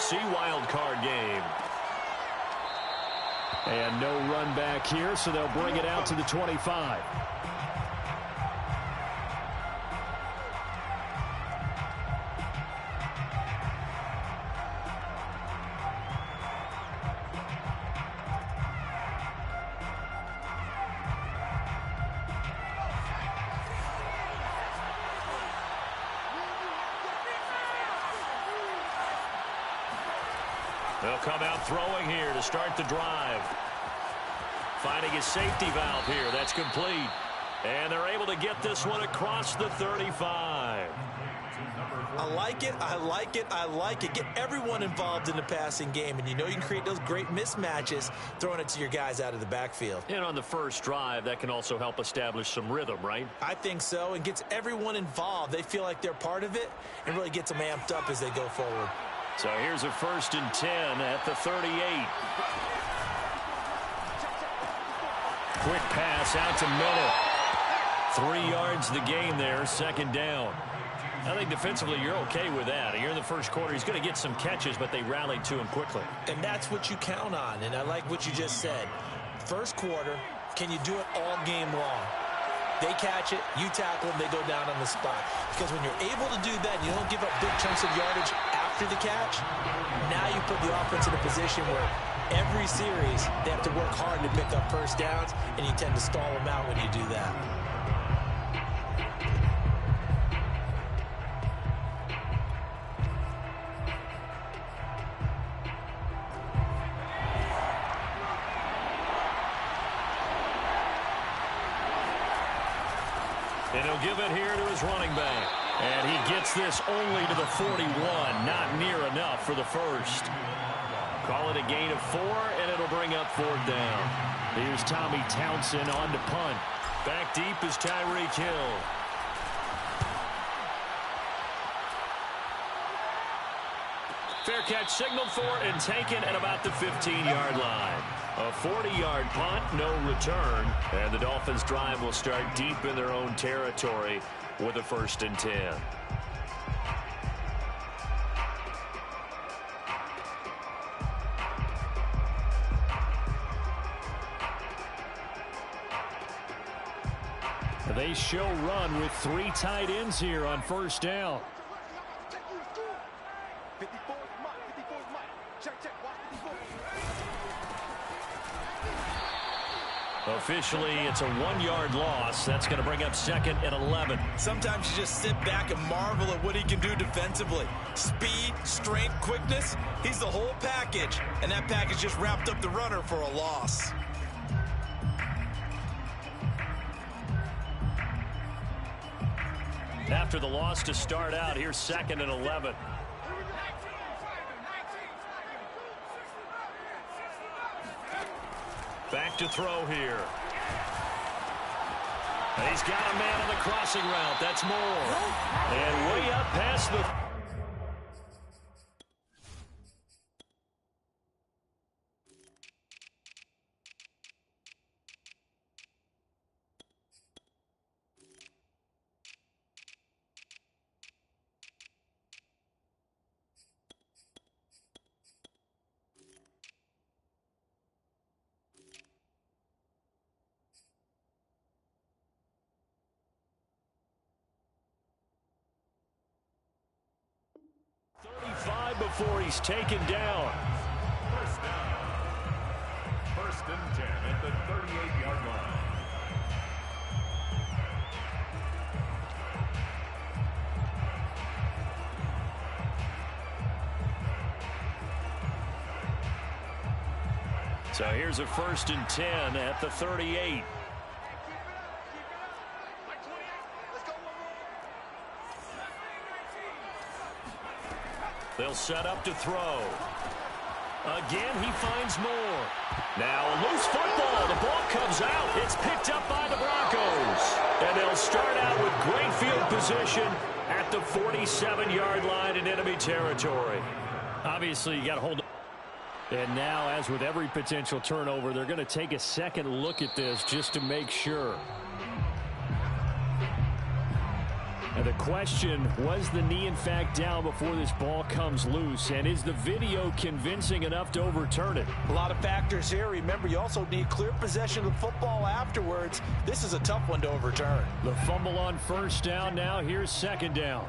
AFC wild card game. And no run back here, so they'll bring it out to the 25. They'll come out throwing here to start the drive. Finding his safety valve here. That's complete. And they're able to get this one across the 35. I like it. I like it. I like it. Get everyone involved in the passing game. And you know you can create those great mismatches throwing it to your guys out of the backfield. And on the first drive, that can also help establish some rhythm, right? I think so. And gets everyone involved. They feel like they're part of it and really gets them amped up as they go forward. So here's a 1st and 10 at the 38. Quick pass out to Miller. 3 yards the gain there, 2nd down. I think defensively you're okay with that. Here in the first quarter, he's going to get some catches, but they rallied to him quickly. And that's what you count on, and I like what you just said. First quarter, can you do it all game long? They catch it, you tackle them, they go down on the spot. Because when you're able to do that, you don't give up big chunks of yardage after the catch, now you put the offense in a position where every series they have to work hard to pick up first downs, and you tend to stall them out when you do that. And he'll give it here to his running back. And he gets this only to the 41. Not near enough for the first. Call it a gain of 4, and it'll bring up 4th down. Here's Tommy Townsend on to punt. Back deep is Tyreek Hill. Fair catch signaled for and taken at about the 15-yard line. A 40-yard punt, no return. And the Dolphins' drive will start deep in their own territory with a 1st and 10. They show run with 3 tight ends here on 1st down. Officially, it's a 1-yard loss. That's going to bring up 2nd and 11. Sometimes you just sit back and marvel at what he can do defensively. Speed, strength, quickness, he's the whole package. And that package just wrapped up the runner for a loss. After the loss to start out, here's 2nd and 11. Back to throw here. And he's got a man on the crossing route. That's Moore. And way up past the... before he's taken down. 1st down. 1st and 10 at the 38-yard line. So here's a 1st and 10 at the 38. They'll set up to throw. Again, he finds Moore. Now a loose football. The ball comes out. It's picked up by the Broncos. And they'll start out with great field position at the 47-yard line in enemy territory. Obviously, you got to hold. And now, as with every potential turnover, they're going to take a second look at this just to make sure. And the question, was the knee in fact down before this ball comes loose? And is the video convincing enough to overturn it? A lot of factors here. Remember, you also need clear possession of the football afterwards. This is a tough one to overturn. The fumble on first down. Now here's second down.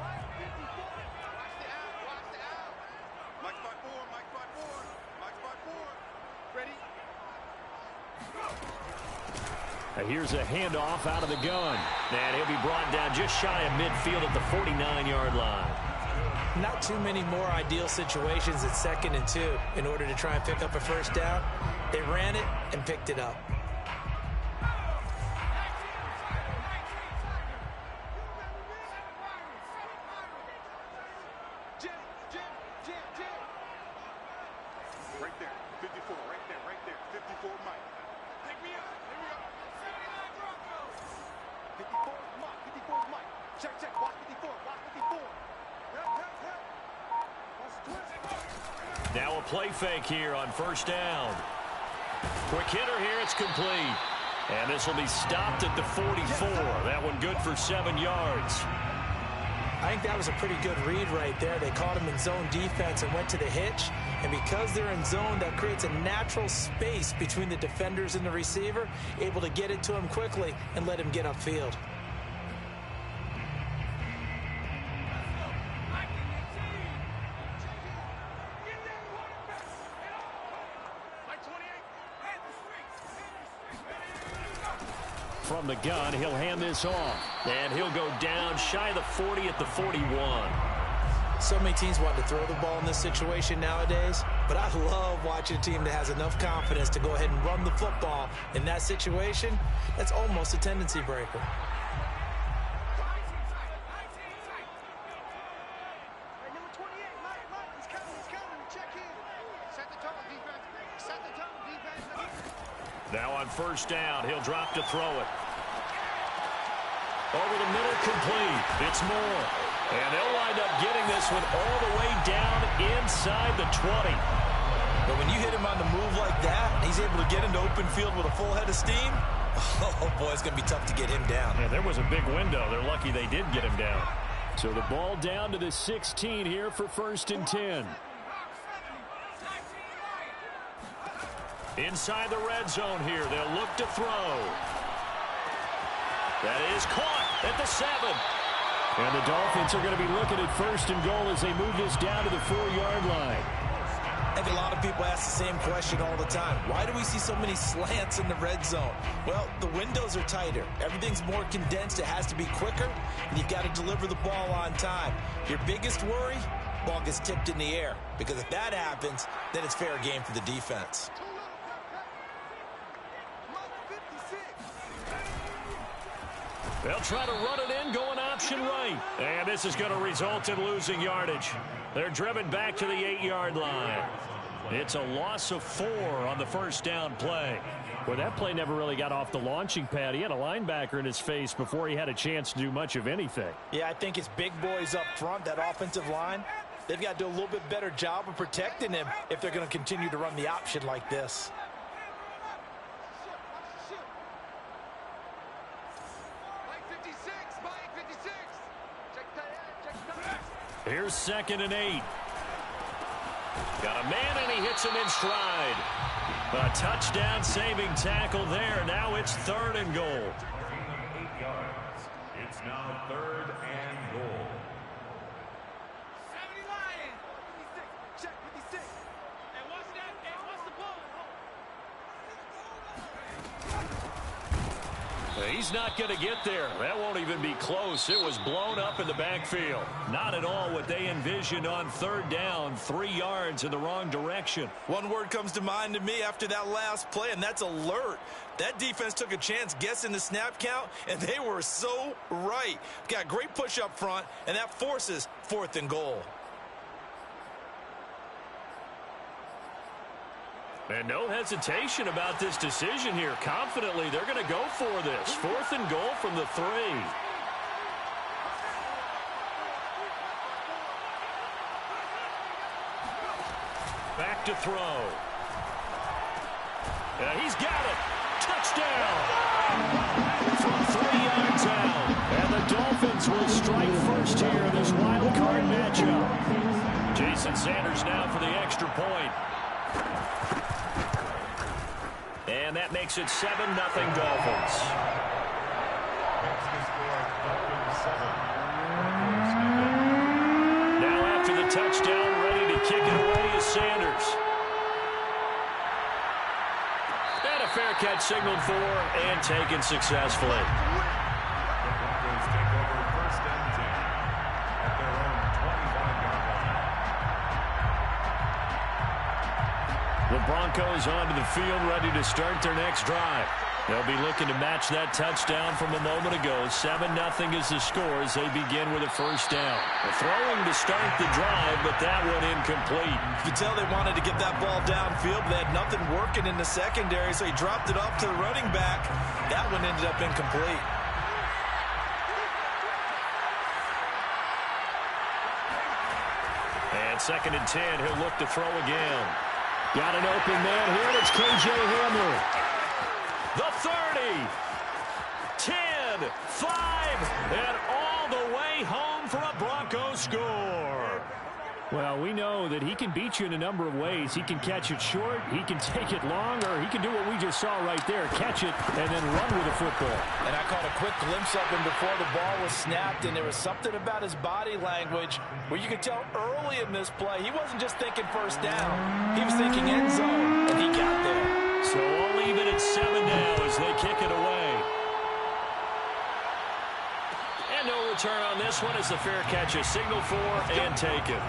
Here's a handoff out of the gun. And he'll be brought down just shy of midfield at the 49-yard line. Not too many more ideal situations at 2nd and 2 in order to try and pick up a first down. They ran it and picked it up. Right there, 54, right there, 54 Mike. Take me out, here we go. 54 Mike, check, block 54, block 54. Now a play fake here on first down. Quick hitter here, it's complete. And this will be stopped at the 44. That one good for 7 yards. I think that was a pretty good read right there. They caught him in zone defense and went to the hitch. And because they're in zone, that creates a natural space between the defenders and the receiver, able to get it to him quickly and let him get upfield. From the gun, he'll hand this off. And he'll go down shy of the 40 at the 41. So many teams want to throw the ball in this situation nowadays, but I love watching a team that has enough confidence to go ahead and run the football. In that situation, that's almost a tendency breaker. Number 28, Mike, he's coming, check in. Set the tone, defense. Set the tone, defense. Now on first down, he'll drop to throw it. Over the middle, complete. It's Moore. And they'll wind up getting this one all the way down inside the 20. But when you hit him on the move like that, and he's able to get into open field with a full head of steam, oh boy, it's going to be tough to get him down. Yeah, there was a big window. They're lucky they did get him down. So the ball down to the 16 here for 1st and 10. Inside the red zone here, they'll look to throw. That is caught at the 7. And the Dolphins are going to be looking at 1st and goal as they move this down to the 4-yard line. I think a lot of people ask the same question all the time. Why do we see so many slants in the red zone? Well, the windows are tighter. Everything's more condensed. It has to be quicker, and you've got to deliver the ball on time. Your biggest worry, ball gets tipped in the air, because if that happens, then it's fair game for the defense. They'll try to run it in, going option right. And this is going to result in losing yardage. They're driven back to the 8-yard line. It's a loss of 4 on the first down play. Well, that play never really got off the launching pad. He had a linebacker in his face before he had a chance to do much of anything. Yeah, I think it's big boys up front, that offensive line. They've got to do a little bit better job of protecting him if they're going to continue to run the option like this. Here's 2nd and 8. Got a man, and he hits him in stride. A touchdown saving tackle there. Now it's 3rd and goal. 8 yards. It's now 3rd and goal. 70 Lions. 56. Check 56. And what's that? And what's the ball? He's not going to get there. That won't even be close. It was blown up in the backfield. Not at all what they envisioned on 3rd down. 3 yards in the wrong direction. One word comes to mind to me after that last play, and that's alert. That defense took a chance guessing the snap count, and they were so right. Got great push up front, and that forces 4th and goal. And no hesitation about this decision here. Confidently, they're going to go for this. 4th and goal from the 3. Back to throw. He's got it. Touchdown. From 3 yards out. And the Dolphins will strike Jason Sanders now for the extra point. And that makes it 7-0 Dolphins. Now after the touchdown, ready to kick it away is Sanders. And a fair catch signaled for and taken successfully. The Broncos onto the field, ready to start their next drive. They'll be looking to match that touchdown from a moment ago. 7-0 is the score as they begin with a first down. The throwing to start the drive, but that one incomplete. You could tell they wanted to get that ball downfield. They had nothing working in the secondary, so he dropped it off to the running back. That one ended up incomplete. And 2nd and 10, he'll look to throw again. Got an open man here, and it's K.J. Hamler. The 30, 10, 5, and all the way home for a Broncos score. Well, we know that he can beat you in a number of ways. He can catch it short, he can take it long, or he can do what we just saw right there, catch it and then run with the football. And I caught a quick glimpse of him before the ball was snapped, and there was something about his body language where you could tell early in this play he wasn't just thinking first down. He was thinking end zone, and he got there. So all even at 7 now as they kick it away. And no return on this one as the fair catch is signaled for and taken.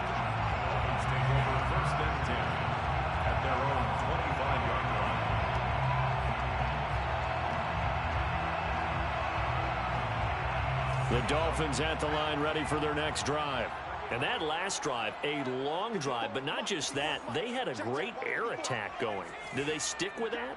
The Dolphins at the line ready for their next drive. And that last drive, a long drive, but not just that. They had a great air attack going. Do they stick with that?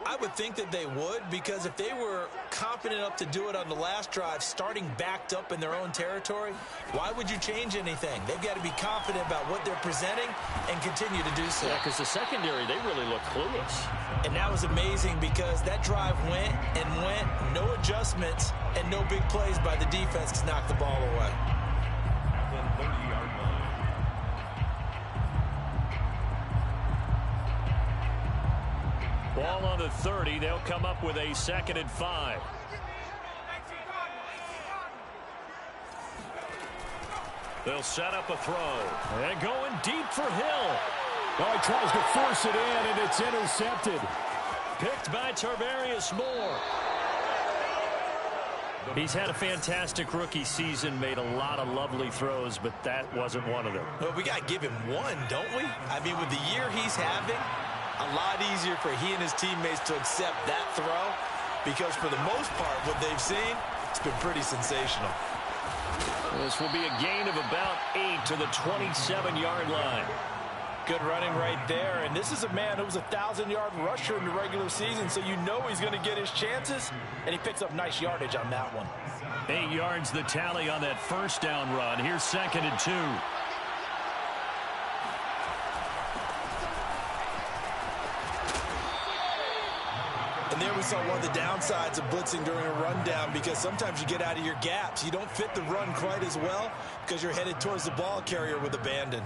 I would think that they would, because if they were confident enough to do it on the last drive, starting backed up in their own territory, why would you change anything? They've got to be confident about what they're presenting and continue to do so. Yeah, because the secondary, they really look clueless. And that was amazing because that drive went and went, no adjustments, and no big plays by the defense to knock the ball away. Ball on the 30. They'll come up with a 2nd and 5. They'll set up a throw. And going deep for Hill. Oh, he tries to force it in, and it's intercepted. Picked by Tarvarius Moore. He's had a fantastic rookie season, made a lot of lovely throws, but that wasn't one of them. Well, we got to give him one, don't we? I mean, with the year he's having, a lot easier for he and his teammates to accept that throw, because for the most part, what they've seen, it's been pretty sensational. This will be a gain of about 8 to the 27-yard line. Good running right there, and this is a man who was a 1,000-yard rusher in the regular season, so you know he's going to get his chances, and he picks up nice yardage on that one. 8 yards the tally on that first down run. Here's 2nd and 2. And there we saw one of the downsides of blitzing during a rundown, because sometimes you get out of your gaps. You don't fit the run quite as well because you're headed towards the ball carrier with abandon.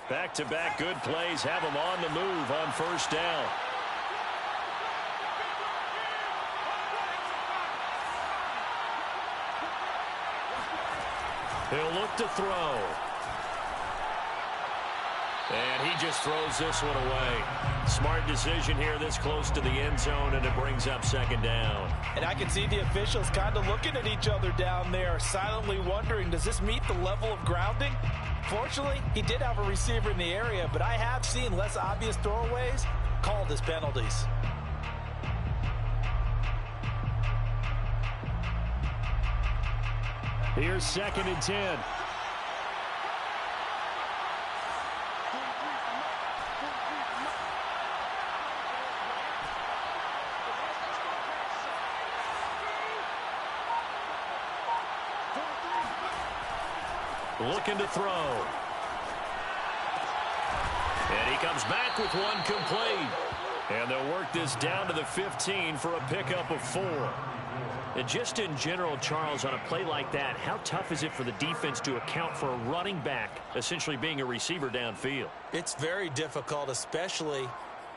Back-to-back good plays have them on the move on first down. He'll look to throw. And he just throws this one away. Smart decision here this close to the end zone, and it brings up 2nd down. And I can see the officials kind of looking at each other down there, silently wondering, does this meet the level of grounding? Fortunately, he did have a receiver in the area, but I have seen less obvious throwaways called as penalties. Here's 2nd and 10. Looking to throw. And he comes back with one complete. And they'll work this down to the 15 for a pickup of 4. And just in general, Charles, on a play like that, how tough is it for the defense to account for a running back essentially being a receiver downfield? It's very difficult, especially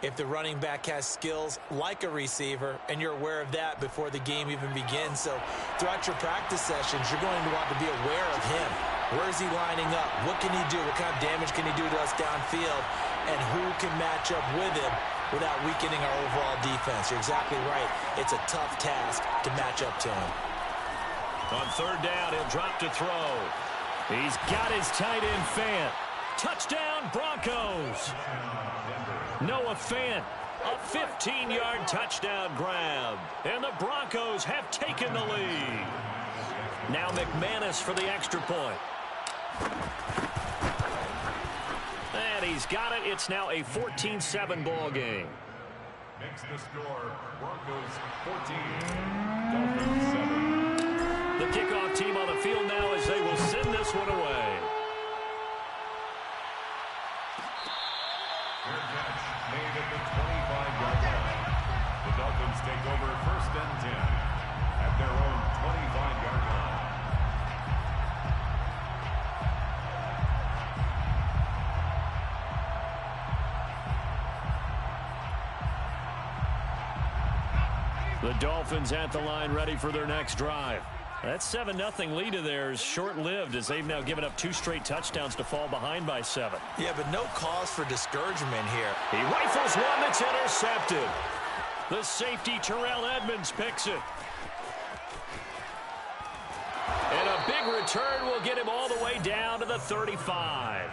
if the running back has skills like a receiver, and you're aware of that before the game even begins. So throughout your practice sessions, you're going to want to be aware of him. Where is he lining up? What can he do? What kind of damage can he do to us downfield? And who can match up with him without weakening our overall defense? You're exactly right. It's a tough task to match up to him. On third down, he'll drop to throw. He's got his tight end Fant. Touchdown, Broncos. Noah Fant, a 15-yard touchdown grab. And the Broncos have taken the lead. Now McManus for the extra point. And he's got it. It's now a 14-7 ball game. Makes the score Broncos 14, Dolphins 7. The kickoff team on the field now as they will send this one away. Fair catch made at the 25-yard line. The Dolphins take over 1st and 10 at their own 25-yard line. The Dolphins at the line ready for their next drive. That 7-0 lead of theirs short-lived as they've now given up 2 straight touchdowns to fall behind by 7. Yeah, but no cause for discouragement here. He rifles one that's intercepted. The safety Terrell Edmonds picks it. And a big return will get him all the way down to the 35.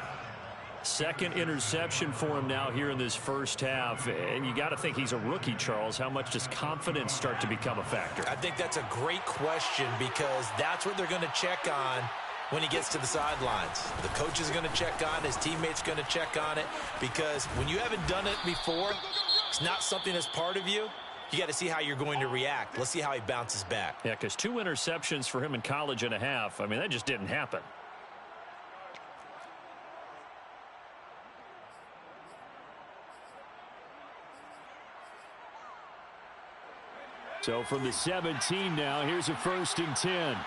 Second interception for him now here in this first half. And you got to think he's a rookie, Charles. How much does confidence start to become a factor? I think that's a great question because that's what they're going to check on when he gets to the sidelines. The coach is going to check on it. His teammates going to check on it because when you haven't done it before, it's not something that's part of you. You got to see how you're going to react. Let's see how he bounces back. Yeah, because 2 interceptions for him in college and a half. I mean, that just didn't happen. So from the 17 now, here's a 1st and 10.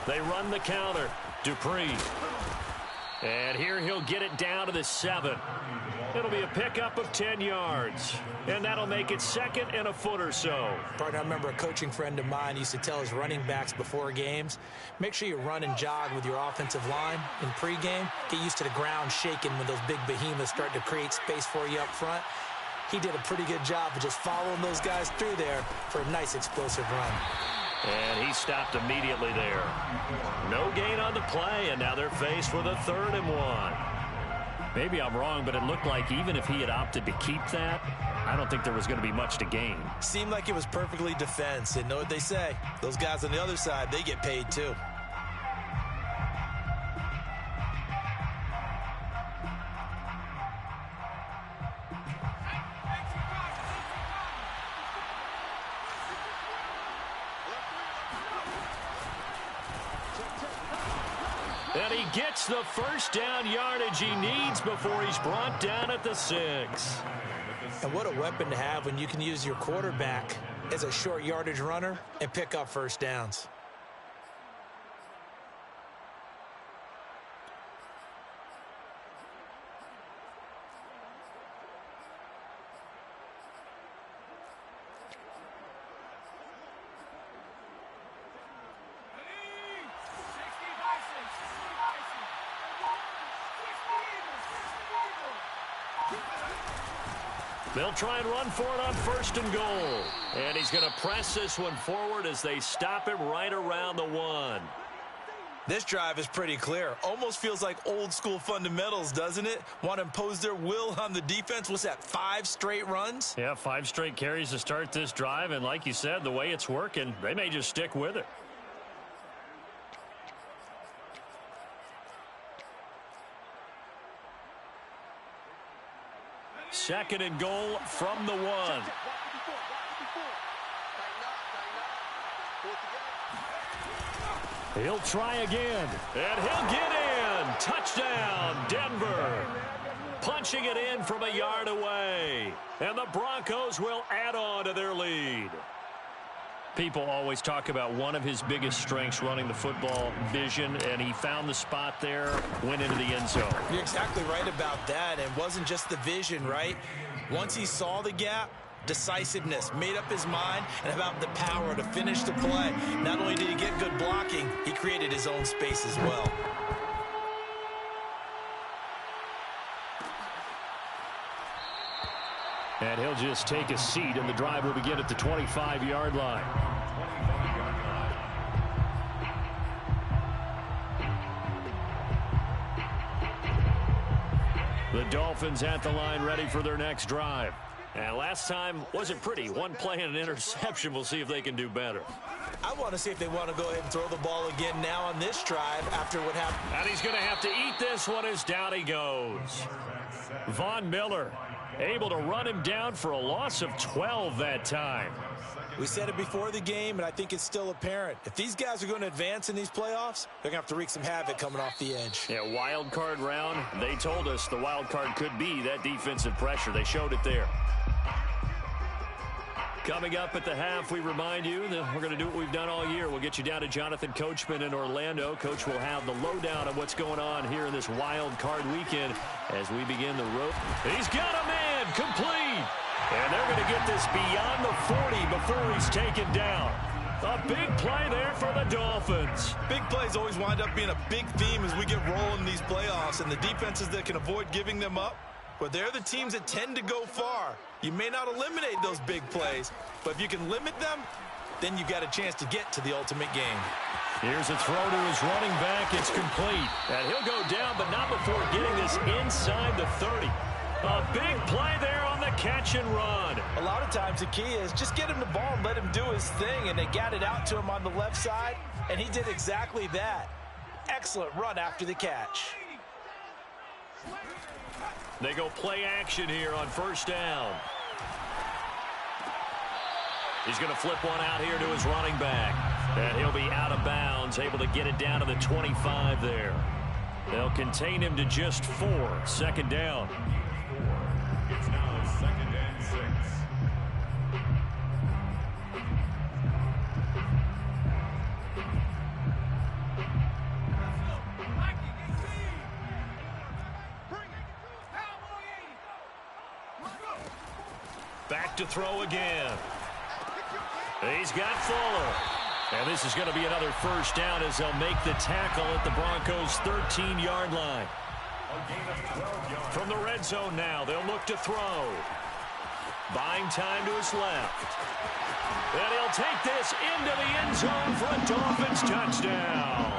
They run the counter. Dupree. And here he'll get it down to the 7. It'll be a pickup of 10 yards. And that'll make it 2nd and a foot or so. Partner, I remember a coaching friend of mine used to tell his running backs before games, make sure you run and jog with your offensive line in pregame. Get used to the ground shaking when those big behemoths start to create space for you up front. He did a pretty good job of just following those guys through there for a nice explosive run. And he stopped immediately there. No gain on the play, and now they're faced with a 3rd and 1. Maybe I'm wrong, but it looked like even if he had opted to keep that, I don't think there was going to be much to gain. Seemed like it was perfectly defense. And know what they say? Those guys on the other side, they get paid too. And he gets the first down yardage he needs before he's brought down at the 6. And what a weapon to have when you can use your quarterback as a short yardage runner and pick up first downs. They'll try and run for it on 1st and goal. And he's going to press this one forward as they stop him right around the 1. This drive is pretty clear. Almost feels like old school fundamentals, doesn't it? Want to impose their will on the defense. What's that, 5 straight runs? Yeah, 5 straight carries to start this drive. And like you said, the way it's working, they may just stick with it. Second and goal from the 1. He'll try again, and he'll get in. Touchdown, Denver. Punching it in from a yard away. And the Broncos will add on to their lead. People always talk about one of his biggest strengths running the football, vision, and he found the spot there, went into the end zone. You're exactly right about that. And it wasn't just the vision, right? Once he saw the gap, decisiveness, made up his mind, and about the power to finish the play. Not only did he get good blocking, he created his own space as well. And he'll just take a seat, and the drive will begin at the 25-yard line. The Dolphins at the line, ready for their next drive. And last time wasn't pretty. One play and an interception. We'll see if they can do better. I want to see if they want to go ahead and throw the ball again now on this drive after what happened. And he's going to have to eat this one as down he goes. Von Miller able to run him down for a loss of 12 that time. We said it before the game, and I think it's still apparent. If these guys are going to advance in these playoffs, they're going to have to wreak some havoc coming off the edge. Yeah, wild card round. They told us the wild card could be that defensive pressure. They showed it there. Coming up at the half, we remind you that we're going to do what we've done all year. We'll get you down to Jonathan Coachman in Orlando. Coach will have the lowdown of what's going on here in this wild card weekend as we begin the road. He's got a man complete. And they're going to get this beyond the 40 before he's taken down. A big play there for the Dolphins. Big plays always wind up being a big theme as we get rolling in these playoffs, and the defenses that can avoid giving them up, but they're the teams that tend to go far. You may not eliminate those big plays, but if you can limit them, then you've got a chance to get to the ultimate game. Here's a throw to his running back. It's complete. And he'll go down, but not before getting this inside the 30. A big play there on the catch and run. A lot of times the key is just get him the ball and let him do his thing, and they got it out to him on the left side, and he did exactly that. Excellent run after the catch. They go play action here on first down. He's going to flip one out here to his running back. And he'll be out of bounds, able to get it down to the 25 there. They'll contain him to just 4. Second down. It's now 2nd and 6. Back to throw again. He's got Fuller. And this is going to be another first down as they'll make the tackle at the Broncos' 13-yard line. From the red zone now, they'll look to throw. Buying time to his left. And he'll take this into the end zone for a Dolphins touchdown.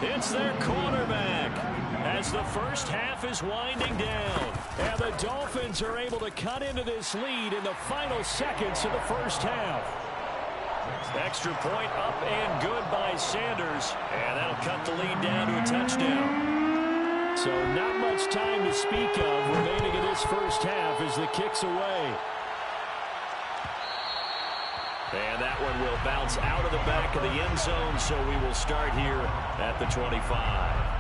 It's their quarterback as the first half is winding down. And the Dolphins are able to cut into this lead in the final seconds of the first half. Extra point up and good by Sanders. And that'll cut the lead down to a touchdown. So not much time to speak of remaining in this first half as the kick's away. And that one will bounce out of the back of the end zone, so we will start here at the 25.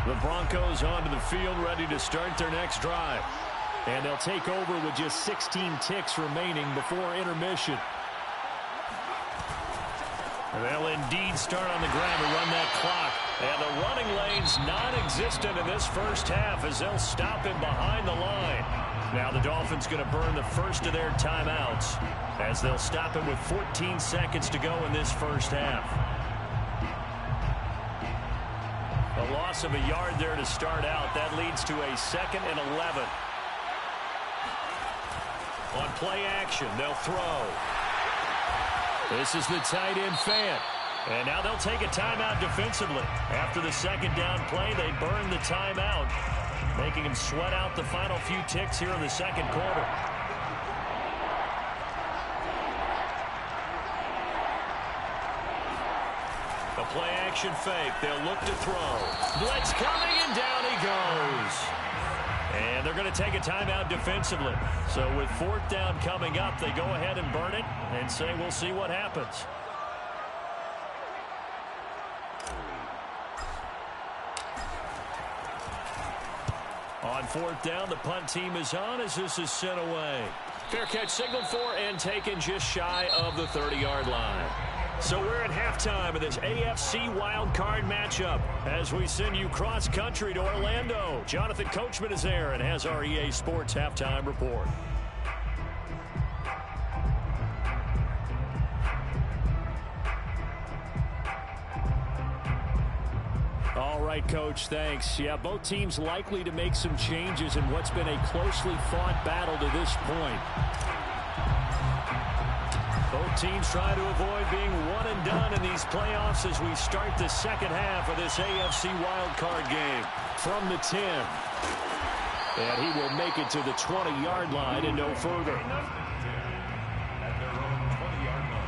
The Broncos onto the field, ready to start their next drive. And they'll take over with just 16 ticks remaining before intermission. And they'll indeed start on the ground to run that clock. And the running lane's non-existent in this first half as they'll stop him behind the line. Now the Dolphins going to burn the first of their timeouts as they'll stop him with 14 seconds to go in this first half. A loss of a yard there to start out. That leads to a 2nd and 11. On play action, they'll throw. This is the tight end Fant. And now they'll take a timeout defensively. After the second down play, they burn the timeout, making him sweat out the final few ticks here in the second quarter. A play-action fake. They'll look to throw. Blitz coming, and down he goes. And they're going to take a timeout defensively. So with 4th down coming up, they go ahead and burn it and say we'll see what happens. On 4th down, the punt team is on as this is sent away. Fair catch signaled for and taken just shy of the 30-yard line. So we're at halftime of this AFC wildcard matchup as we send you cross-country to Orlando. Jonathan Coachman is there and has our EA Sports halftime report. All right, Coach, thanks. Yeah, both teams likely to make some changes in what's been a closely fought battle to this point. Both teams try to avoid being one and done in these playoffs as we start the second half of this AFC wildcard game. From the 10. And he will make it to the 20-yard line and no further. At their own 20-yard line.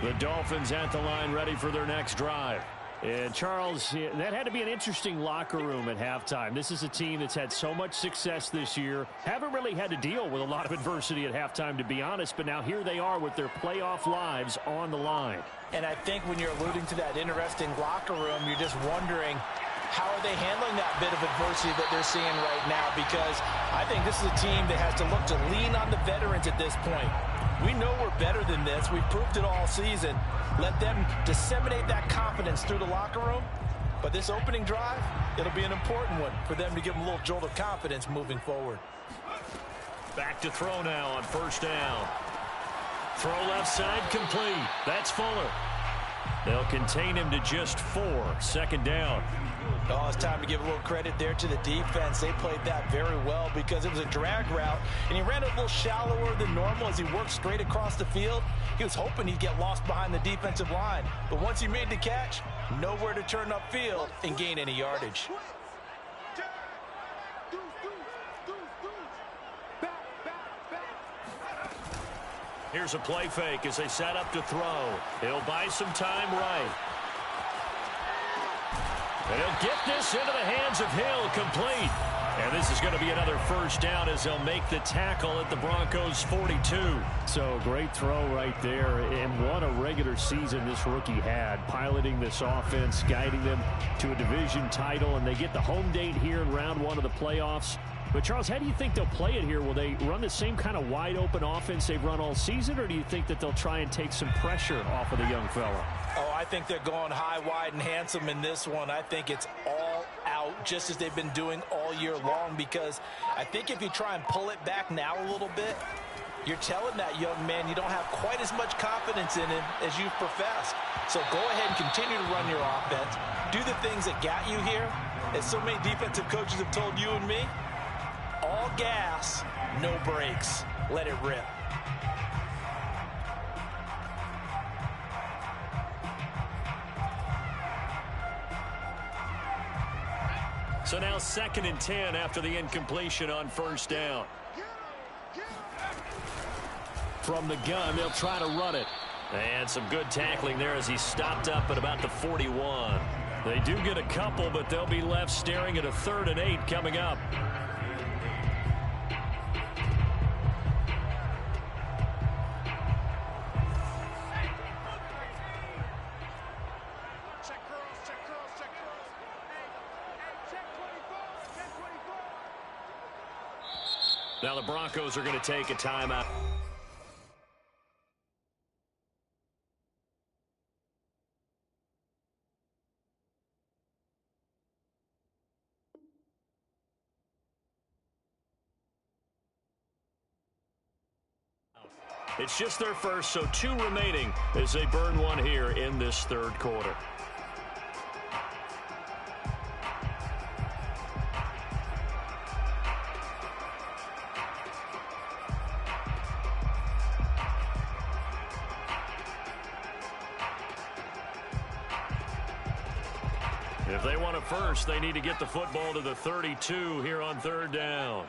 The Dolphins at the line ready for their next drive. And Charles, that had to be an interesting locker room at halftime. This is a team that's had so much success this year. Haven't really had to deal with a lot of adversity at halftime, to be honest. But now here they are with their playoff lives on the line. And I think when you're alluding to that interesting locker room, you're just wondering, how are they handling that bit of adversity that they're seeing right now? Because I think this is a team that has to look to lean on the veterans at this point. We know we're better than this. We've proved it all season. Let them disseminate that confidence through the locker room. But this opening drive, it'll be an important one for them to give them a little jolt of confidence moving forward. Back to throw now on 1st down. Throw left side complete. That's Fuller. They'll contain him to just 4. 2nd down. Oh, it's time to give a little credit there to the defense. They played that very well because it was a drag route, and he ran a little shallower than normal as he worked straight across the field. He was hoping he'd get lost behind the defensive line, but once he made the catch, nowhere to turn upfield and gain any yardage. Here's a play fake as they set up to throw. He'll buy some time right. And he'll get this into the hands of Hill, complete. And this is going to be another 1st down as they'll make the tackle at the Broncos' 42. So great throw right there. And what a regular season this rookie had, piloting this offense, guiding them to a division title. And they get the home date here in round 1 of the playoffs. But, Charles, how do you think they'll play it here? Will they run the same kind of wide-open offense they've run all season, or do you think that they'll try and take some pressure off of the young fella? Oh, I think they're going high, wide, and handsome in this one. I think it's all out, just as they've been doing all year long, because I think if you try and pull it back now a little bit, you're telling that young man you don't have quite as much confidence in him as you've professed. So go ahead and continue to run your offense. Do the things that got you here. As so many defensive coaches have told you and me, all gas, no brakes. Let it rip. So now 2nd and 10 after the incompletion on 1st down. From the gun, they'll try to run it. And some good tackling there as he stopped up at about the 41. They do get a couple, but they'll be left staring at a 3rd and 8 coming up. Now the Broncos are going to take a timeout. It's just their first, so 2 remaining as they burn one here in this 3rd quarter. If they want it first, they need to get the football to the 32 here on 3rd down.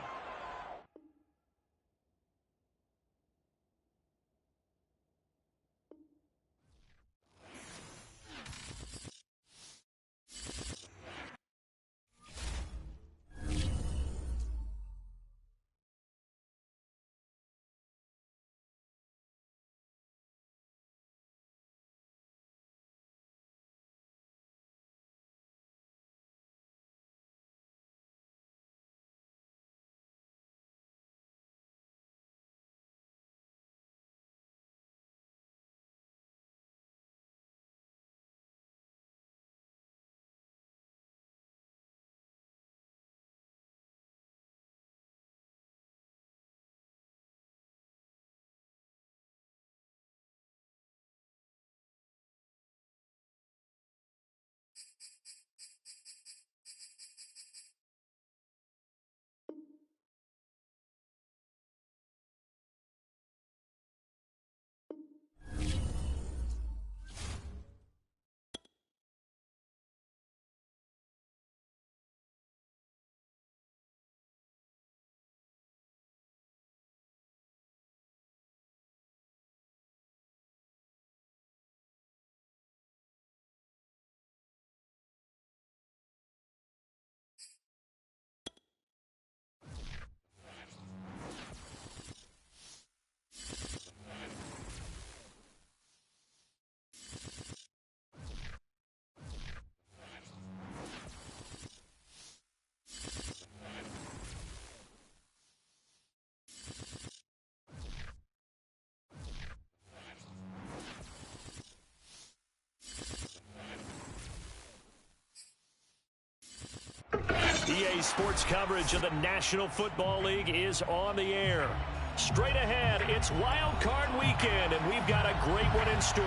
EA Sports coverage of the National Football League is on the air. Straight ahead, it's Wild Card Weekend, and we've got a great one in store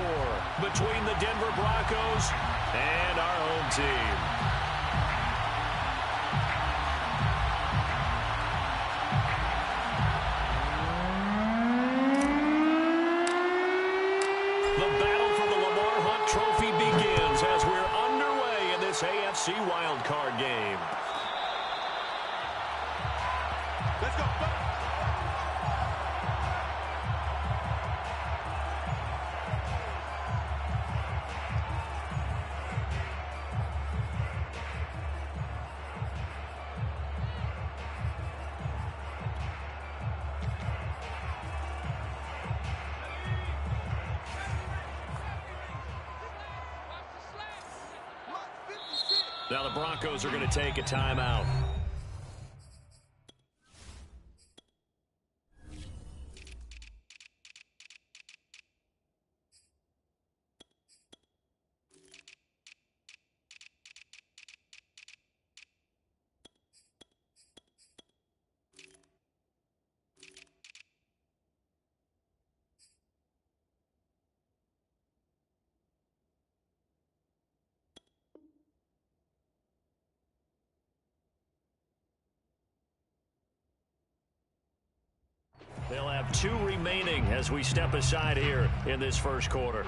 between the Denver Broncos and our home team. The battle for the Lamar Hunt Trophy begins as we're underway in this AFC Wild Card game. Let's go. Now the Broncos are going to take a timeout. They'll have 2 remaining as we step aside here in this first quarter.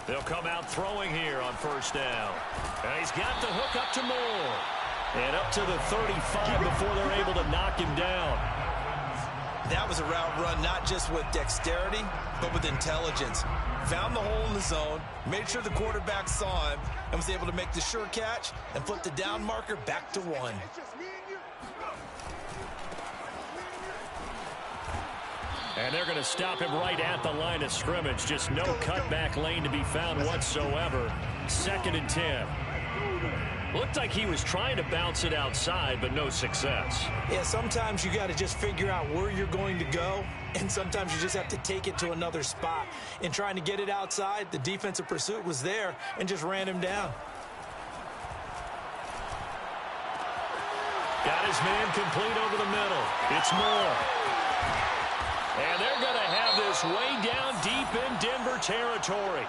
They'll come out throwing here on first down. And he's got the hook up to Moore. And up to the 35 before they're able to knock him down. That was a route run not just with dexterity, but with intelligence. Found the hole in the zone, made sure the quarterback saw him, and was able to make the sure catch and flip the down marker back to 1. And they're going to stop him right at the line of scrimmage. Just no cutback lane to be found whatsoever. 2nd and 10. Looked like he was trying to bounce it outside, but no success. Yeah, sometimes you got to just figure out where you're going to go, and sometimes you just have to take it to another spot. In trying to get it outside, the defensive pursuit was there and just ran him down. Got his man complete over the middle. It's Moore. And they're going to have this way down deep in Denver territory.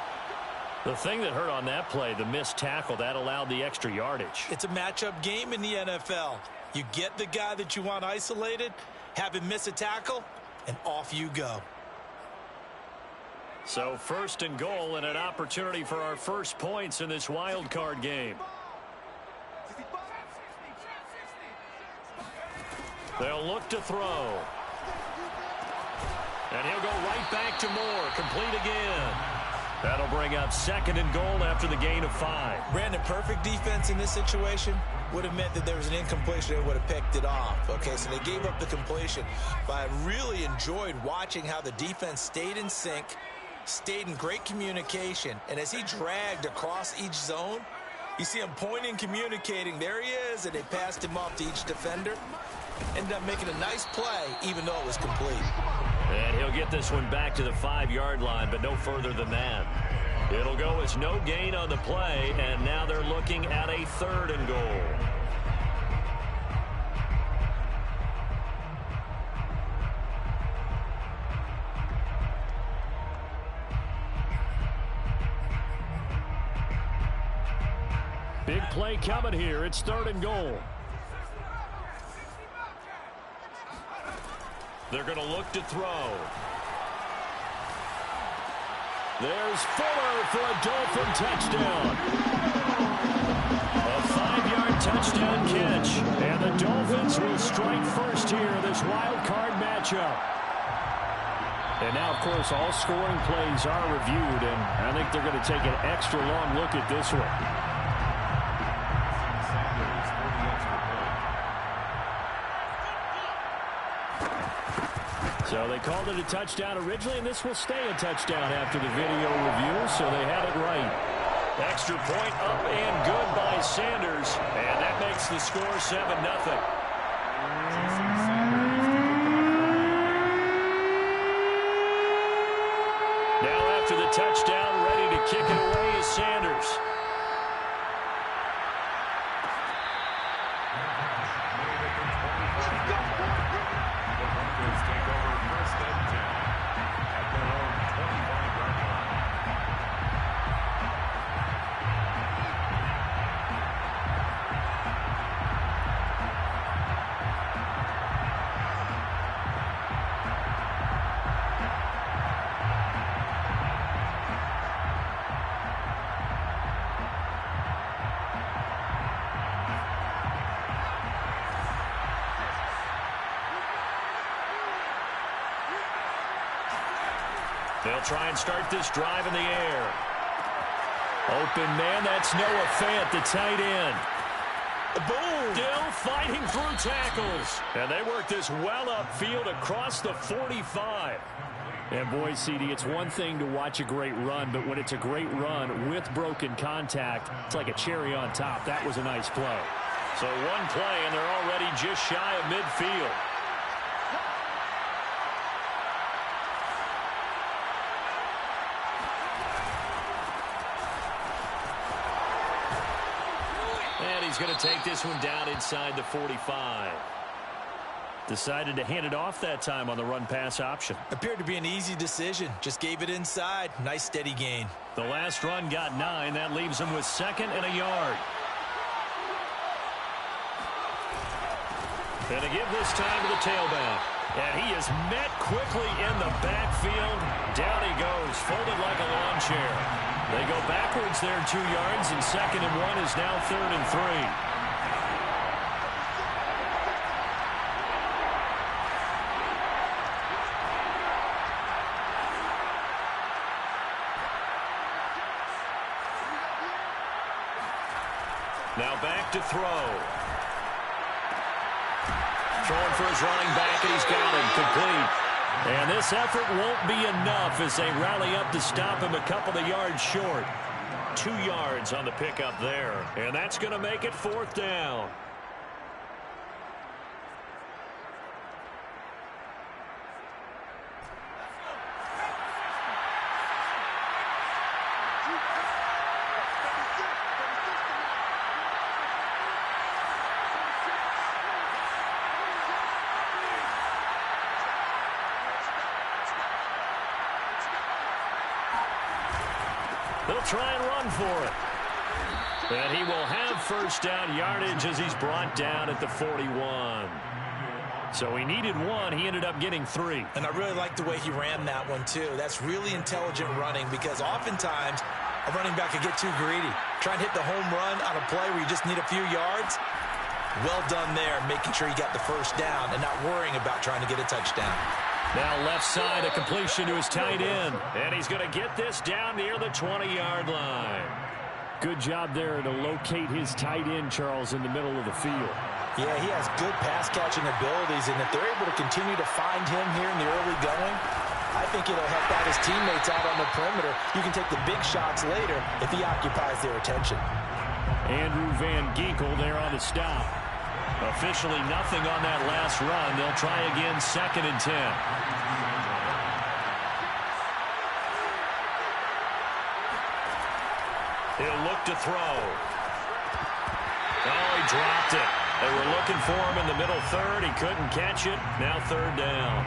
The thing that hurt on that play, the missed tackle, that allowed the extra yardage. It's a matchup game in the NFL. You get the guy that you want isolated, have him miss a tackle, and off you go. So 1st and goal and an opportunity for our first points in this wild card game. They'll look to throw. And he'll go right back to Moore. Complete again. That'll bring up 2nd and goal after the gain of 5. Brandon, perfect defense in this situation would have meant that there was an incompletion and would have picked it off. Okay, so they gave up the completion. But I really enjoyed watching how the defense stayed in sync, stayed in great communication, and as he dragged across each zone, you see him pointing, communicating. There he is, and they passed him off to each defender. Ended up making a nice play, even though it was complete. And he'll get this one back to the 5-yard line, but no further than that. It'll go as no gain on the play, and now they're looking at a 3rd and goal. Big play coming here. It's 3rd and goal. They're going to look to throw. There's Fuller for a Dolphin touchdown. A 5-yard touchdown catch. And the Dolphins will strike first here in this wild card matchup. And now, of course, all scoring plays are reviewed, and I think they're going to take an extra long look at this one. So they called it a touchdown originally, and this will stay a touchdown after the video review, so they had it right. Extra point up and good by Sanders, and that makes the score 7-0. Now after the touchdown, ready to kick it away is Sanders. They'll try and start this drive in the air. Open man, that's Noah Fant, the tight end. Boom! Still fighting through tackles. And they work this well upfield across the 45. And boy, CD, it's one thing to watch a great run, but when it's a great run with broken contact, it's like a cherry on top. That was a nice play. So one play, and they're already just shy of midfield. He's going to take this one down inside the 45. Decided to hand it off that time on the run-pass option. Appeared to be an easy decision. Just gave it inside. Nice steady gain. The last run got 9. That leaves him with 2nd and a yard. And to give this time to the tailback. And he is met quickly in the backfield. Down he goes, folded like a lawn chair. They go backwards there 2 yards, and 2nd and 1 is now 3rd and 3. Now back to throw. Throwing for his running back, and he's got him complete. And this effort won't be enough as they rally up to stop him a couple of yards short. 2 yards on the pickup there. And that's going to make it 4th down. They'll try and run for it. And he will have first down yardage as he's brought down at the 41. So he needed 1. He ended up getting 3. And I really like the way he ran that one, too. That's really intelligent running because oftentimes a running back could get too greedy. Try and hit the home run on a play where you just need a few yards. Well done there, making sure he got the first down and not worrying about trying to get a touchdown. Now left side, a completion to his tight end. And he's going to get this down near the 20-yard line. Good job there to locate his tight end, Charles, in the middle of the field. Yeah, he has good pass-catching abilities, and if they're able to continue to find him here in the early going, I think it'll help out his teammates out on the perimeter. You can take the big shots later if he occupies their attention. Andrew Van Ginkel there on the stop. Officially nothing on that last run. They'll try again, 2nd and 10. He'll look to throw. Oh, he dropped it. They were looking for him in the middle third. He couldn't catch it. Now 3rd down.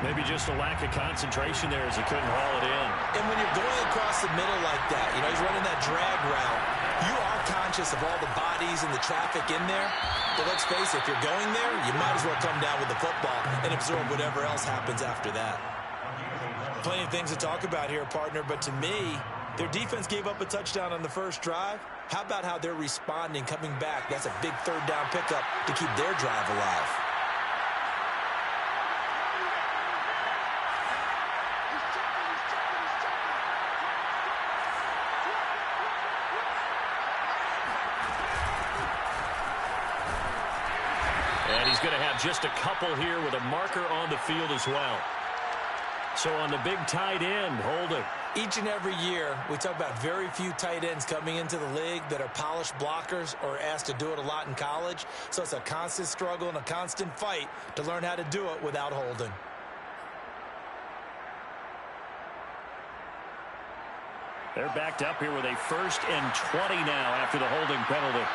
Maybe just a lack of concentration there as he couldn't haul it in. And when you're going across the middle like that, you know, he's running that drag route, you are conscious of all the bodies and the traffic in there. But let's face it, if you're going there, you might as well come down with the football and absorb whatever else happens after that. Plenty of things to talk about here, partner, but to me, their defense gave up a touchdown on the first drive. How about how they're responding, coming back? That's a big 3rd down pickup to keep their drive alive. And he's going to have just a couple here with a marker on the field as well. So on the big tight end, holding. Each and every year, we talk about very few tight ends coming into the league that are polished blockers or asked to do it a lot in college. So it's a constant struggle and a constant fight to learn how to do it without holding. They're backed up here with a 1st and 20 now after the holding penalty.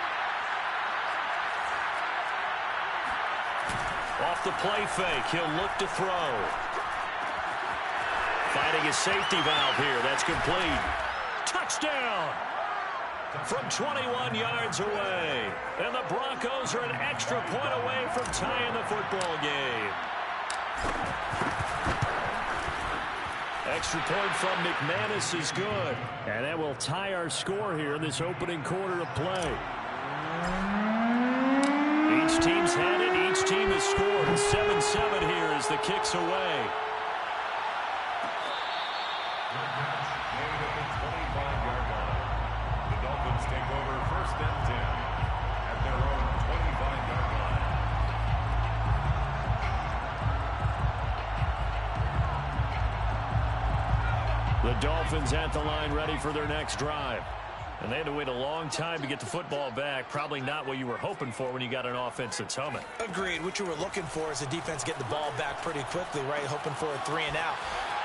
Off the play fake, he'll look to throw. Finding his safety valve here. That's complete. Touchdown! From 21 yards away. And the Broncos are an extra point away from tying the football game. Extra point from McManus is good. And that will tie our score here in this opening quarter of play. Each team's had it. Each team has scored. 7-7 here as the kick's away. Take over 1st and 10 at their own 25-yard line. The Dolphins at the line ready for their next drive. And they had to wait a long time to get the football back. Probably not what you were hoping for when you got an offense that's humming. Agreed. What you were looking for is the defense getting the ball back pretty quickly, right? Hoping for a 3 and out.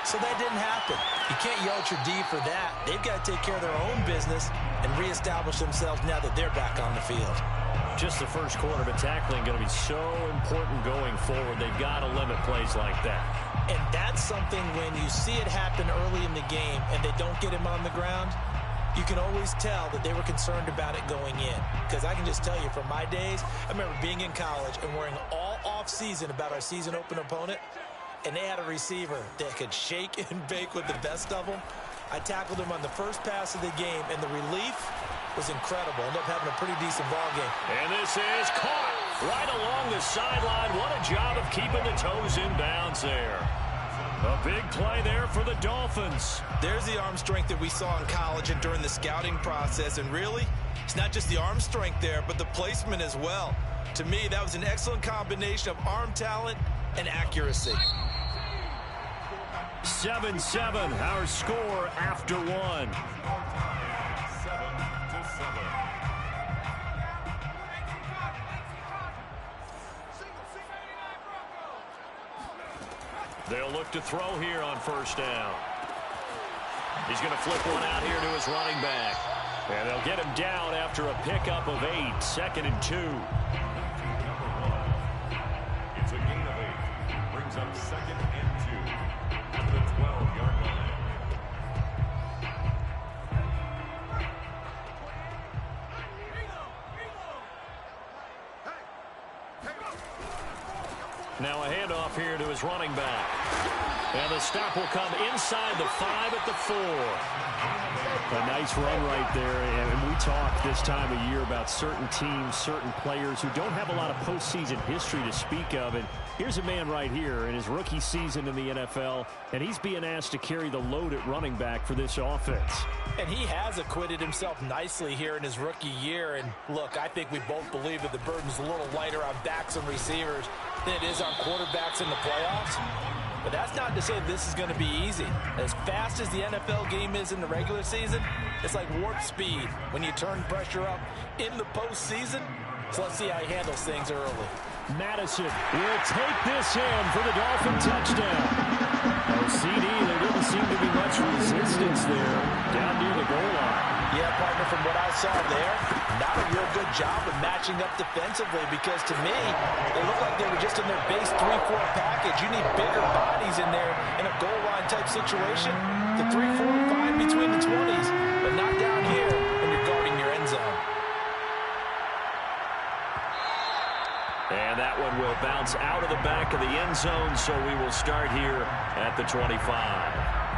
So that didn't happen. You can't yell at your D for that. They've got to take care of their own business and reestablish themselves now that they're back on the field. Just the first quarter, but tackling going to be so important going forward. They've got to limit plays like that. And that's something when you see it happen early in the game and they don't get him on the ground, you can always tell that they were concerned about it going in. Because I can just tell you from my days, I remember being in college and worrying all off-season about our season opener opponent, and they had a receiver that could shake and bake with the best of them. I tackled him on the first pass of the game, and the relief was incredible. Ended up having a pretty decent ball game. And this is caught right along the sideline. What a job of keeping the toes in bounds there. A big play there for the Dolphins. There's the arm strength that we saw in college and during the scouting process. And really, it's not just the arm strength there, but the placement as well. To me, that was an excellent combination of arm talent and accuracy. 7-7, our score after one. 7-7. They'll look to throw here on 1st down. He's going to flip one out here to his running back. And they'll get him down after a pickup of 8, 2nd and 2. It's a gain of 8. Brings up 2nd and 2 at the 12-yard line. Now a handoff here to his running back. And the stop will come inside the 5 at the 4. A nice run right there. And we talk this time of year about certain teams, certain players who don't have a lot of postseason history to speak of. And here's a man right here in his rookie season in the NFL, and he's being asked to carry the load at running back for this offense. And he has acquitted himself nicely here in his rookie year. And look, I think we both believe that the burden's a little lighter on backs and receivers than it is on quarterbacks in the playoffs. But that's not to say this is going to be easy. As fast as the NFL game is in the regular season, it's like warp speed when you turn pressure up in the postseason. So let's see how he handles things early. Madison will take this in for the Dolphin touchdown. Oh, CD, there didn't seem to be much resistance there down near the goal line. Yeah, partner, from what I saw there, not a real good job of matching up defensively, because to me, they look like they were just in their base 3-4 package. You need bigger bodies in there in a goal line type situation. The 3-4 fine between the 20s, but not down here when you're guarding your end zone. And that one will bounce out of the back of the end zone, so we will start here at the 25.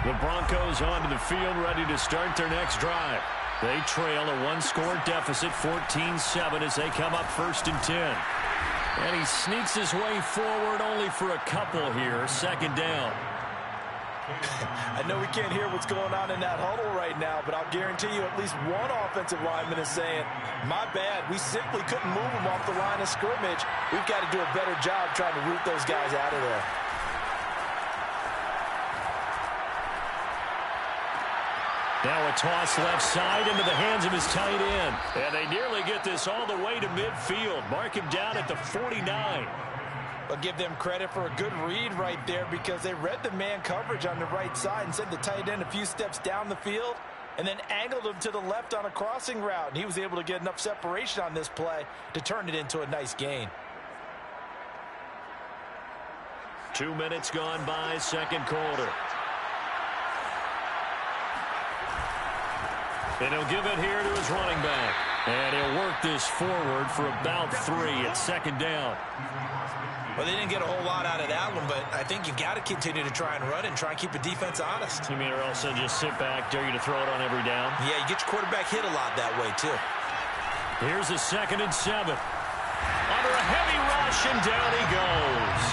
The Broncos onto the field, ready to start their next drive. They trail a one-score deficit, 14-7, as they come up 1st and 10. And he sneaks his way forward only for a couple here, 2nd down. I know we can't hear what's going on in that huddle right now, but I'll guarantee you at least one offensive lineman is saying, my bad, we simply couldn't move them off the line of scrimmage. We've got to do a better job trying to root those guys out of there. Now a toss left side into the hands of his tight end. And they nearly get this all the way to midfield. Mark him down at the 49. I'll give them credit for a good read right there, because they read the man coverage on the right side and sent the tight end a few steps down the field and then angled him to the left on a crossing route. And he was able to get enough separation on this play to turn it into a nice gain. 2 minutes gone by, 2nd quarter. And he'll give it here to his running back. And he'll work this forward for about 3 at 2nd down. Well, they didn't get a whole lot out of that one, but I think you've got to continue to try and run and try and keep the defense honest. You mean, or else they'll just sit back, dare you to throw it on every down? Yeah, you get your quarterback hit a lot that way, too. Here's a 2nd and 7. Under a heavy rush, and down he goes.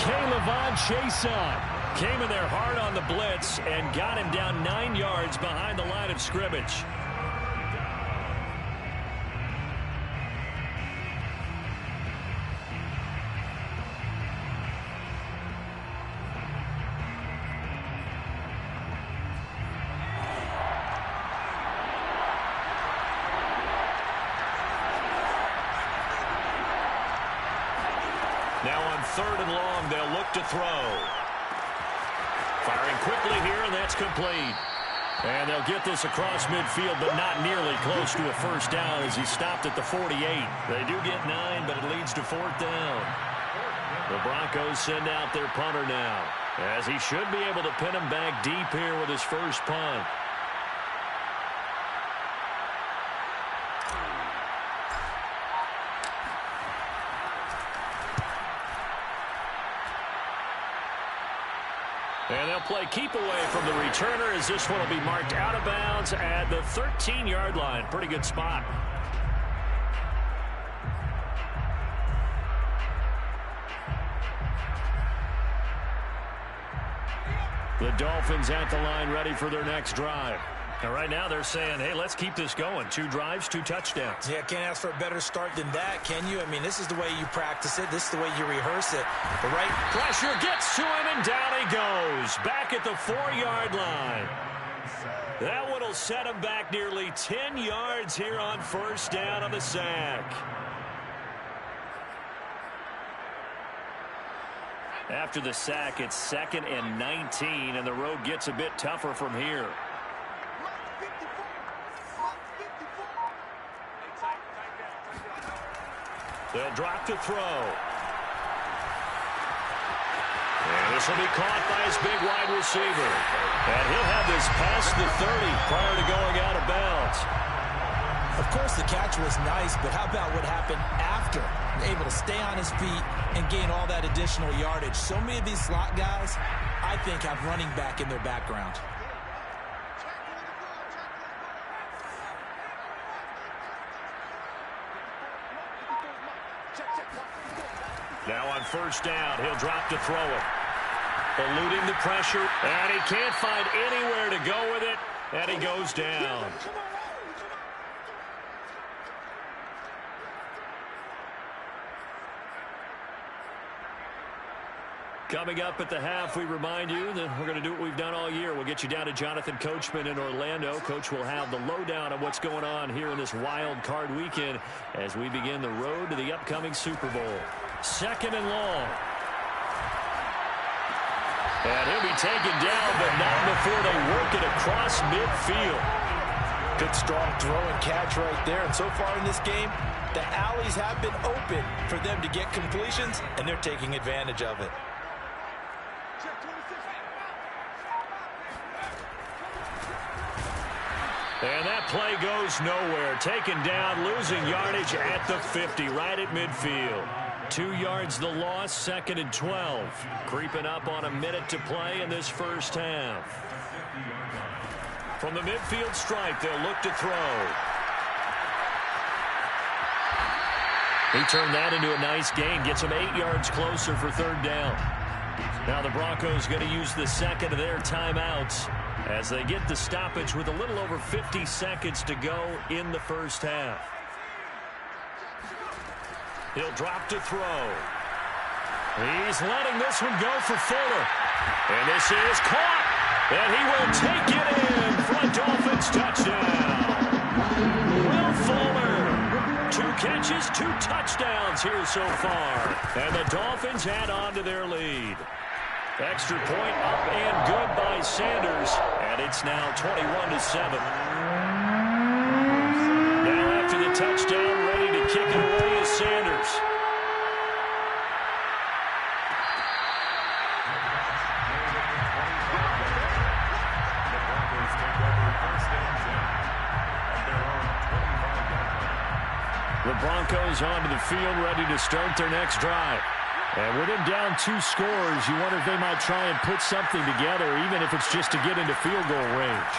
K'Lavon Chaisson came in there hard on the blitz and got him down 9 yards behind the line of scrimmage. Now on 3rd and long, they'll look to throw. Firing quickly here, and that's complete. And they'll get this across midfield, but not nearly close to a 1st down as he stopped at the 48. They do get 9, but it leads to 4th down. The Broncos send out their punter now, as he should be able to pin him back deep here with his first punt. And they'll play keep away from the returner, as this one will be marked out of bounds at the 13-yard line. Pretty good spot. The Dolphins at the line, ready for their next drive. And right now they're saying, hey, let's keep this going. 2 drives, 2 touchdowns. Yeah, can't ask for a better start than that, can you? I mean, this is the way you practice it. This is the way you rehearse it. The right pressure gets to him, and down he goes. Back at the 4-yard line. That one will set him back nearly 10 yards here on 1st down on the sack. After the sack, it's 2nd and 19, and the road gets a bit tougher from here. They'll drop to throw. And this will be caught by his big wide receiver. And he'll have this past the 30 prior to going out of bounds. Of course, the catch was nice, but how about what happened after? Able to stay on his feet and gain all that additional yardage. So many of these slot guys, I think, have running back in their background. Now on first down, he'll drop to throw it. Eluding the pressure, and he can't find anywhere to go with it, and he goes down. Coming up at the half, we remind you that we're going to do what we've done all year. We'll get you down to Jonathan Coachman in Orlando. Coach will have the lowdown on what's going on here in this wild card weekend as we begin the road to the upcoming Super Bowl. Second and long. And he'll be taken down, but not before they work it across midfield. Good strong throw and catch right there. And so far in this game, the alleys have been open for them to get completions, and they're taking advantage of it. And that play goes nowhere. Taken down, losing yardage at the 50, right at midfield. 2 yards the loss, second and 12. Creeping up on a minute to play in this first half. From the midfield stripe, they'll look to throw. He turned that into a nice gain. Gets him 8 yards closer for third down. Now the Broncos going to use the second of their timeouts as they get the stoppage with a little over 50 seconds to go in the first half. He'll drop to throw. He's letting this one go for Fuller. And this is caught. And he will take it in for a Dolphins touchdown. Will Fuller. 2 catches, 2 touchdowns here so far. And the Dolphins add on to their lead. Extra point up and good by Sanders. And it's now 21-7. Now after the touchdown, ready to kick it away is Sanders. The Broncos onto the field, ready to start their next drive. And with him down 2 scores, you wonder if they might try and put something together, even if it's just to get into field goal range.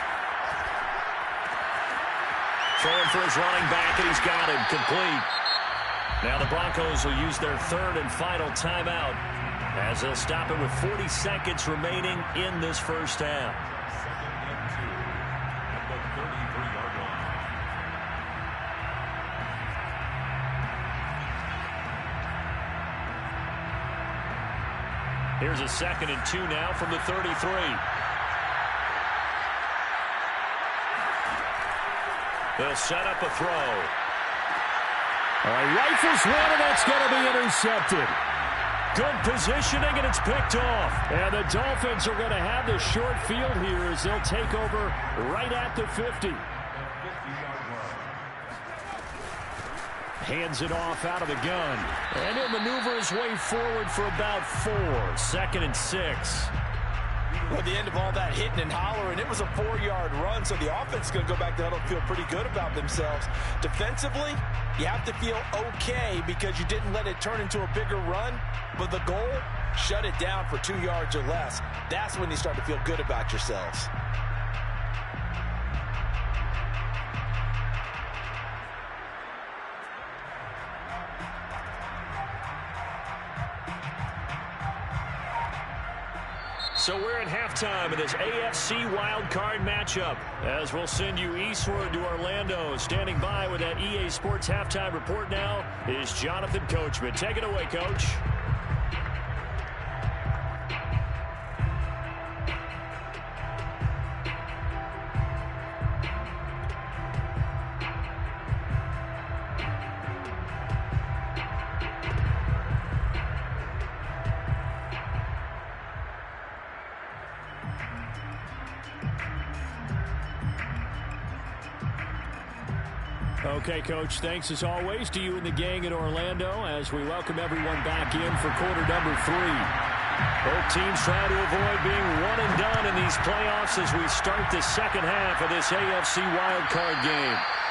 Throwing for his running back, and he's got him complete. Now the Broncos will use their third and final timeout as they'll stop it with 40 seconds remaining in this first half. Here's a 2nd and 2 now from the 33. They'll set up a throw. All right, rifles one, and that's going to be intercepted. Good positioning, and it's picked off. And the Dolphins are going to have the short field here as they'll take over right at the 50. Hands it off out of the gun. And he'll maneuver his way forward for about 4. 2nd and 6. Well, at the end of all that hitting and hollering, it was a 4-yard run, so the offense is going to go back to huddle and feel pretty good about themselves. Defensively, you have to feel okay because you didn't let it turn into a bigger run, but the goal, shut it down for 2 yards or less. That's when you start to feel good about yourselves. So we're at halftime of this AFC wildcard matchup as we'll send you eastward to Orlando. Standing by with that EA Sports halftime report now is Jonathan Coachman. Take it away, Coach. Okay, Coach, thanks as always to you and the gang in Orlando as we welcome everyone back in for quarter number 3. Both teams trying to avoid being one and done in these playoffs as we start the second half of this AFC wildcard game.